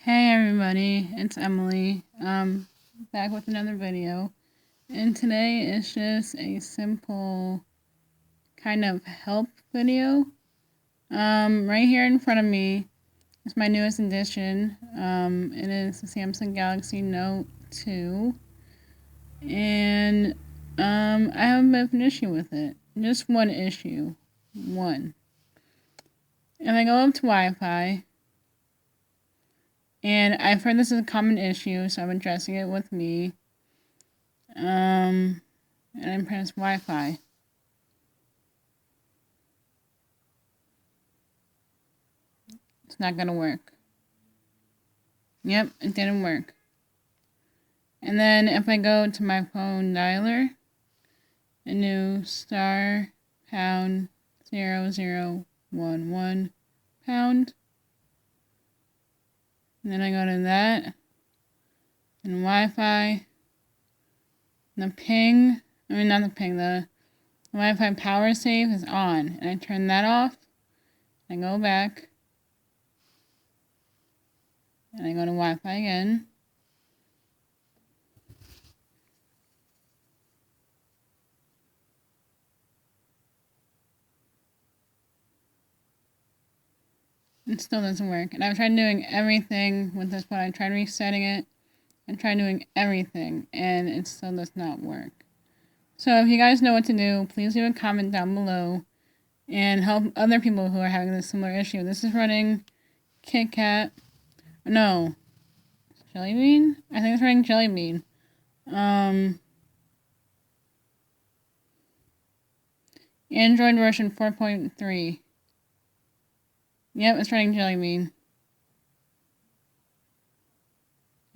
Hey everybody, it's Emily, back with another video, and today is just a simple kind of help video. Right here in front of me is my newest addition. It is the Samsung Galaxy Note 2, and I have a bit of an issue with it. Just one issue. One. If I go up to Wi-Fi, and I've heard this is a common issue, so I'm addressing it with me. And I press Wi-Fi. It's not gonna work. Yep, it didn't work. And then if I go to my phone dialer and do *#0011#, and then I go to that, and Wi-Fi, the ping, the Wi-Fi power save is on, and I turn that off, I go back, and I go to Wi-Fi again. It still doesn't work. And I've tried doing everything with this one. I tried resetting it. I tried doing everything, and it still does not work. So if you guys know what to do, please leave a comment down below and help other people who are having this similar issue. This is running Kit Kat. No. Jelly Bean? I think it's running Jelly Bean. Android version 4.3. Yep, it's running Jelly Bean.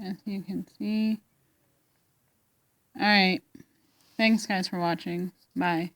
As you can see. Alright. Thanks guys for watching. Bye.